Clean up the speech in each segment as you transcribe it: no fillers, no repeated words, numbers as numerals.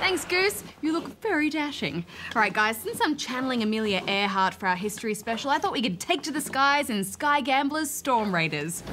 Thanks, Goose. You look very dashing. All right, guys, since I'm channeling Amelia Earhart for our history special, I thought we could take to the skies in Sky Gamblers Storm Raiders.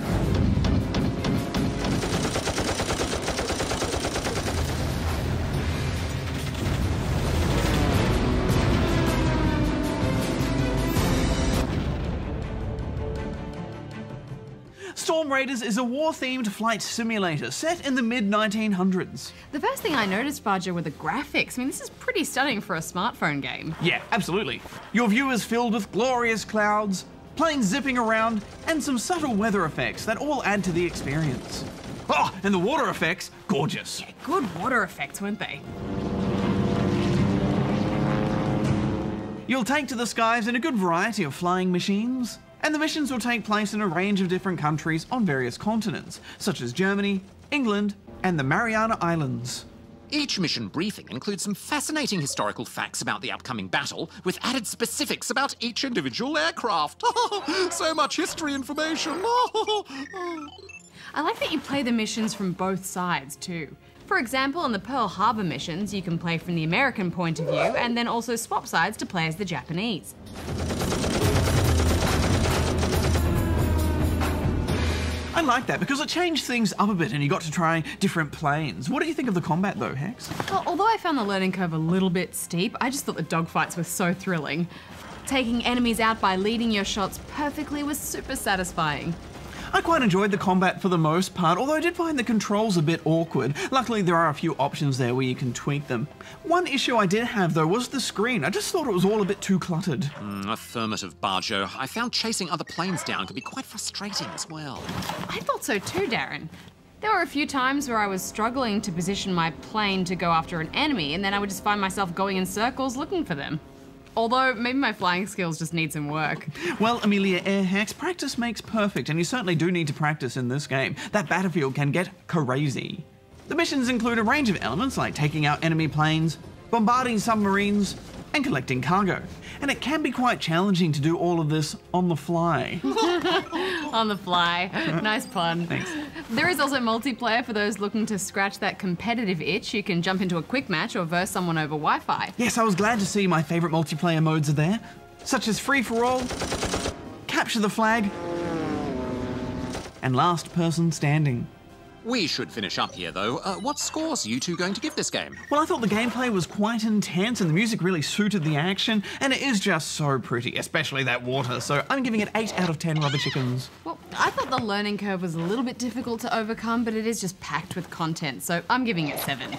Storm Raiders is a war-themed flight simulator set in the mid-1900s. The first thing I noticed, Bajo, were the graphics. I mean, this is pretty stunning for a smartphone game. Yeah, absolutely. Your view is filled with glorious clouds, planes zipping around, and some subtle weather effects that all add to the experience. Oh, and the water effects, gorgeous. Yeah, good water effects, weren't they? You'll take to the skies in a good variety of flying machines, and the missions will take place in a range of different countries on various continents, such as Germany, England, and the Mariana Islands. Each mission briefing includes some fascinating historical facts about the upcoming battle, with added specifics about each individual aircraft. So much history information. I like that you play the missions from both sides, too. For example, on the Pearl Harbor missions, you can play from the American point of view and then also swap sides to play as the Japanese. I like that because it changed things up a bit and you got to try different planes. What do you think of the combat though, Hex? Well, although I found the learning curve a little bit steep, I just thought the dogfights were so thrilling. Taking enemies out by leading your shots perfectly was super satisfying. I quite enjoyed the combat for the most part, although I did find the controls a bit awkward. Luckily, there are a few options there where you can tweak them. One issue I did have, though, was the screen. I just thought it was all a bit too cluttered. Affirmative, Bajo. I found chasing other planes down could be quite frustrating as well. I thought so too, Darren. There were a few times where I was struggling to position my plane to go after an enemy, and then I would just find myself going in circles looking for them. Although, maybe my flying skills just need some work. Well, Amelia Earhart, practice makes perfect, and you certainly do need to practice in this game. That battlefield can get crazy. The missions include a range of elements like taking out enemy planes, bombarding submarines, and collecting cargo. And it can be quite challenging to do all of this on the fly. On the fly. Nice pun. Thanks. There is also multiplayer for those looking to scratch that competitive itch. You can jump into a quick match or verse someone over Wi-Fi. Yes, I was glad to see my favourite multiplayer modes are there, such as Free For All, Capture the Flag, and Last Person Standing. We should finish up here, though. What scores are you two going to give this game? Well, I thought the gameplay was quite intense and the music really suited the action, and it is just so pretty, especially that water, so I'm giving it 8 out of 10 rubber chickens. Well, I thought the learning curve was a little bit difficult to overcome, but it is just packed with content, so I'm giving it 7.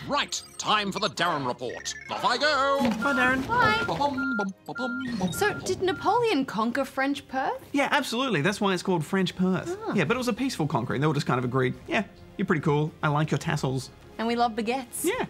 Right, time for the Darren Report. Off I go! Bye, Darren. Bye. So, did Napoleon conquer French Perth? Yeah, absolutely. That's why it's called French Perth. Ah. Yeah, but it was a peaceful conquering. They all just kind of agreed, yeah, you're pretty cool. I like your tassels. And we love baguettes. Yeah.